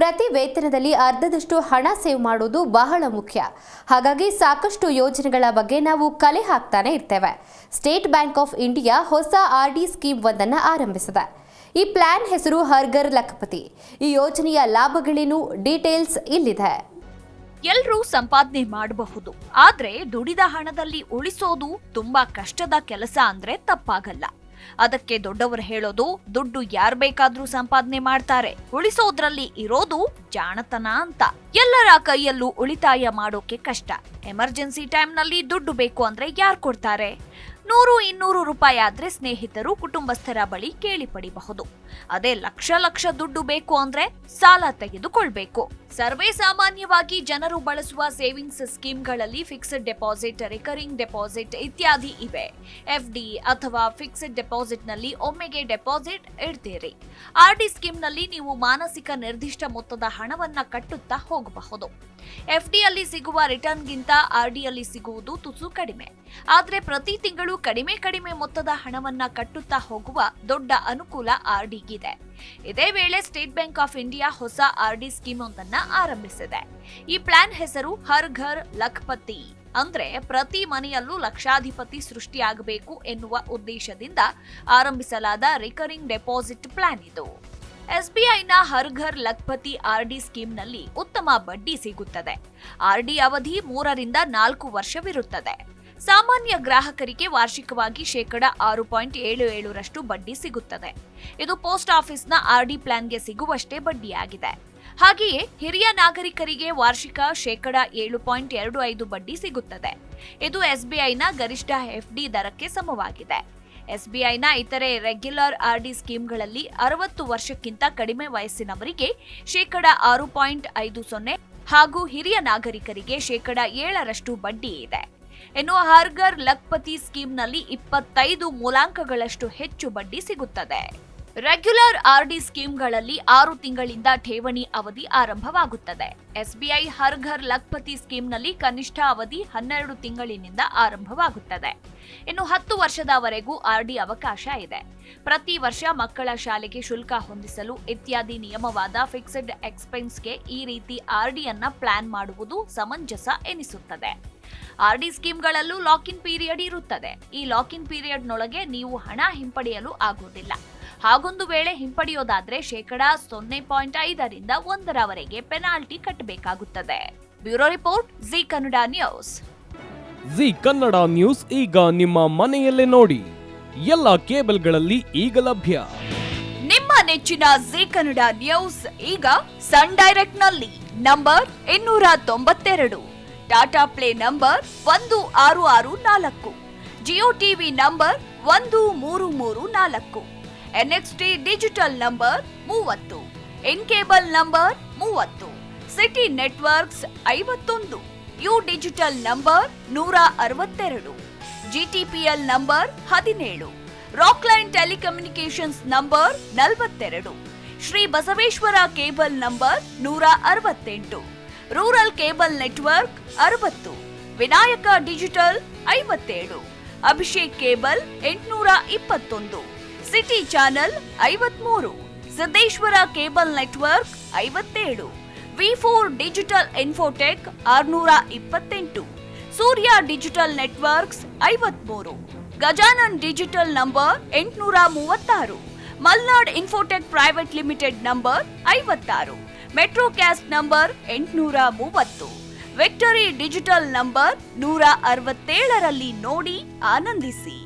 ಪ್ರತಿ ವೇತನದಲ್ಲಿ ಅರ್ಧದಷ್ಟು ಹಣ ಸೇವ್ ಮಾಡುವುದು ಬಹಳ ಮುಖ್ಯ. ಹಾಗಾಗಿ ಸಾಕಷ್ಟು ಯೋಜನೆಗಳ ಬಗ್ಗೆ ನಾವು ಕಲೆ ಹಾಕ್ತಾನೆ ಇರ್ತೇವೆ. ಸ್ಟೇಟ್ ಬ್ಯಾಂಕ್ ಆಫ್ ಇಂಡಿಯಾ ಹೊಸ ಆರ್ಡಿ ಸ್ಕೀಮ್ ಒಂದನ್ನು ಆರಂಭಿಸಿದೆ. ಈ ಪ್ಲಾನ್ ಹೆಸರು ಹರ್ ಘರ್ ಲಖಪತಿ. ಈ ಯೋಜನೆಯ ಲಾಭಗಳೇನು, ಡೀಟೇಲ್ಸ್ ಇಲ್ಲಿದೆ. ಎಲ್ಲರೂ ಸಂಪಾದನೆ ಮಾಡಬಹುದು, ಆದ್ರೆ ದುಡಿದ ಹಣದಲ್ಲಿ ಉಳಿಸೋದು ತುಂಬಾ ಕಷ್ಟದ ಕೆಲಸ ಅಂದ್ರೆ ತಪ್ಪಾಗಲ್ಲ. ಅದಕ್ಕೆ ದೊಡ್ಡವರು ಹೇಳೋದು, ದುಡ್ಡು ಯಾರು ಬೇಕಾದ್ರೂ ಸಂಪಾದನೆ ಮಾಡ್ತಾರೆ, ಉಳಿಸೋದ್ರಲ್ಲಿ ಇರೋದು ಜಾಣತನ ಅಂತ. ಎಲ್ಲರ ಕೈಯಲ್ಲೂ ಉಳಿತಾಯ ಮಾಡೋಕೆ ಕಷ್ಟ. ಎಮರ್ಜೆನ್ಸಿ ಟೈಮ್ನಲ್ಲಿ ದುಡ್ಡು ಬೇಕು ಅಂದ್ರೆ ಯಾರು ಕೊಡ್ತಾರೆ? 100-200 ರೂಪಾಯಿ ಆದ್ರೆ ಸ್ನೇಹಿತರು, ಕುಟುಂಬಸ್ಥರ ಬಳಿ ಕೇಳಿ ಪಡಿಬಹುದು. ಅದೇ ಲಕ್ಷ ದುಡ್ಡು ಬೇಕು ಅಂದ್ರೆ ಸಾಲ ತೆಗೆದುಕೊಳ್ಬೇಕು. ಸರ್ವೇ ಸಾಮಾನ್ಯವಾಗಿ ಜನರು ಬಳಸುವ ಸೇವಿಂಗ್ಸ್ ಸ್ಕೀಮ್ಗಳಲ್ಲಿ ಫಿಕ್ಸ್ಡ್ ಡೆಪಾಸಿಟ್, ರಿಕರಿಂಗ್ ಡೆಪಾಸಿಟ್ ಇತ್ಯಾದಿ ಇವೆ. ಎಫ್ಡಿ ಅಥವಾ ಫಿಕ್ಸ್ಡ್ ಡೆಪಾಸಿಟ್ ನಲ್ಲಿ ಒಮ್ಮೆಗೆ ಡೆಪಾಸಿಟ್ ಇಡ್ತೀರಿ. ಆರ್ಡಿ ಸ್ಕೀಮ್ ನಲ್ಲಿ ನೀವು ಮಾನಸಿಕ ನಿರ್ದಿಷ್ಟ ಮೊತ್ತದ ಹಣವನ್ನ ಕಟ್ಟುತ್ತಾ ಹೋಗಬಹುದು. ಎಫ್ಡಿಯಲ್ಲಿ ಸಿಗುವ ರಿಟರ್ನ್ಗಿಂತ ಆರ್ಡಿಯಲ್ಲಿ ಸಿಗುವುದು ತುಸು ಕಡಿಮೆ. ಆದ್ರೆ ಪ್ರತಿ ತಿಂಗಳು ಕಡಿಮೆ ಮೊತ್ತದ ಹಣವನ್ನ ಕಟ್ಟುತ್ತಾ ಹೋಗುವ ದೊಡ್ಡ ಅನುಕೂಲ ಆರ್ಡಿಗಿದೆ. ಇದೇ ವೇಳೆ ಸ್ಟೇಟ್ ಬ್ಯಾಂಕ್ ಆಫ್ ಇಂಡಿಯಾ ಹೊಸ ಆರ್ಡಿ ಸ್ಕೀಮ್ ಒಂದನ್ನ ಆರಂಭಿಸಿದೆ. ಈ ಪ್ಲಾನ್ ಹೆಸರು ಹರ್ ಘರ್ ಲಖಪತಿ. ಅಂದ್ರೆ ಪ್ರತಿ ಮನೆಯಲ್ಲೂ ಲಕ್ಷಾಧಿಪತಿ ಸೃಷ್ಟಿಯಾಗಬೇಕು ಎನ್ನುವ ಉದ್ದೇಶದಿಂದ ಆರಂಭಿಸಲಾದ ರಿಕರಿಂಗ್ ಡೆಪಾಸಿಟ್ ಪ್ಲಾನ್ ಇದು. ಎಸ್ಬಿಐನ ಹರ್ ಘರ್ ಲಖಪತಿ ಆರ್ಡಿ ಸ್ಕೀಮ್ನಲ್ಲಿ ಉತ್ತಮ ಬಡ್ಡಿ ಸಿಗುತ್ತದೆ. ಆರ್ಡಿ ಅವಧಿ 3-4 ವರ್ಷವಿರುತ್ತದೆ. ಸಾಮಾನ್ಯ ಗ್ರಾಹಕರಿಗೆ ವಾರ್ಷಿಕವಾಗಿ 6.77% ಬಡ್ಡಿ ಸಿಗುತ್ತದೆ. ಇದು ಪೋಸ್ಟ್ ಆಫೀಸ್ನ ಆರ್ಡಿ ಪ್ಲಾನ್ಗೆ ಸಿಗುವಷ್ಟೇ ಬಡ್ಡಿಯಾಗಿದೆ. ಹಾಗೆಯೇ ಹಿರಿಯ ನಾಗರಿಕರಿಗೆ ವಾರ್ಷಿಕ 7.25% ಬಡ್ಡಿ ಸಿಗುತ್ತದೆ. ಇದು ಎಸ್ಬಿಐನ ಗರಿಷ್ಠ ಎಫ್ಡಿ ದರಕ್ಕೆ ಸಮವಾಗಿದೆ. ಎಸ್ಬಿಐನ ಇತರೆ ರೆಗ್ಯುಲರ್ ಆರ್ಡಿ ಸ್ಕೀಮ್ಗಳಲ್ಲಿ 60 ವರ್ಷಕ್ಕಿಂತ ಕಡಿಮೆ ವಯಸ್ಸಿನವರಿಗೆ 6.50% ಹಾಗೂ ಹಿರಿಯ ನಾಗರಿಕರಿಗೆ 7% ಬಡ್ಡಿ ಇದೆ. ಇನ್ನು ಹರ್ ಘರ್ ಲಖಪತಿ ಸ್ಕೀಮ್ನಲ್ಲಿ 25 ಮೂಲಾಂಕಗಳಷ್ಟು ಹೆಚ್ಚು ಬಡ್ಡಿ ಸಿಗುತ್ತದೆ. ರೆಗ್ಯುಲರ್ ಆರ್ಡಿ ಸ್ಕೀಮ್ಗಳಲ್ಲಿ 6 ತಿಂಗಳಿಂದ ಠೇವಣಿ ಅವಧಿ ಆರಂಭವಾಗುತ್ತದೆ. ಎಸ್ಬಿಐ ಹರ್ ಘರ್ ಲಖಪತಿ ಸ್ಕೀಮ್ನಲ್ಲಿ ಕನಿಷ್ಠ ಅವಧಿ 12 ತಿಂಗಳಿನಿಂದ ಆರಂಭವಾಗುತ್ತದೆ. ಇನ್ನು 10 ವರ್ಷದವರೆಗೂ ಆರ್ಡಿ ಅವಕಾಶ ಇದೆ. ಪ್ರತಿ ವರ್ಷ ಮಕ್ಕಳ ಶಾಲೆಗೆ ಶುಲ್ಕ ಹೊಂದಿಸಲು ಇತ್ಯಾದಿ ನಿಯಮವಾದ ಫಿಕ್ಸ್ಡ್ ಎಕ್ಸ್ಪೆನ್ಸ್ಗೆ ಈ ರೀತಿ ಆರ್ಡಿಯನ್ನ ಪ್ಲಾನ್ ಮಾಡುವುದು ಸಮಂಜಸ ಎನಿಸುತ್ತದೆ. ಆರ್ಡಿ ಸ್ಕೀಮ್ಗಳಲ್ಲೂ ಲಾಕ್ ಇನ್ ಪೀರಿಯಡ್ ಇರುತ್ತದೆ. ಈ ಲಾಕ್ ಇನ್ ಪೀರಿಯಡ್ನೊಳಗೆ ನೀವು ಹಣ ಹಿಂಪಡೆಯಲು ಆಗುವುದಿಲ್ಲ. ಹಾಗೊಂದು ವೇಳೆ ಹಿಂಪಡೆಯೋದಾದ್ರೆ 0.5% 1% ಪೆನಾಲ್ಟಿ ಕಟ್ಟಬೇಕಾಗುತ್ತದೆ. Bureau report, G Kannada news. G Kannada news ಈಗ ನಿಮ್ಮ ಮನೆಯಲ್ಲೇ ನೋಡಿ. ಎಲ್ಲ ಕೇಬಲ್ಗಳಲ್ಲಿ ಈಗ ಲಭ್ಯ. ನಿಮ್ಮ ನೆಚ್ಚಿನ ಜಿ ಕನ್ನಡ ನ್ಯೂಸ್ ಈಗ ಸನ್ ಡೈರೆಕ್ಟ್ ನಲ್ಲಿ number 292, Tata Play number 1664, Jio TV number 1334, NXT Digital number 30, In Cable number 30, City Networks 51, U Digital number 162, GTPL number 17, Rockline Telecommunications number 42, Shri Basaveshwara cable number 168, rural cable network 60, Vinayaka digital 57, Abhishek cable 821, city channel 53, Siddeshwara cable network 57, ವಿ4 digital infotech 628, Surya digital networks 53, Gajanan digital number 836, Malnad infotech private limited number 56, metro cast number 830, victory digital number 167ರಲ್ಲಿ ನೋಡಿ ಆನಂದಿಸಿ.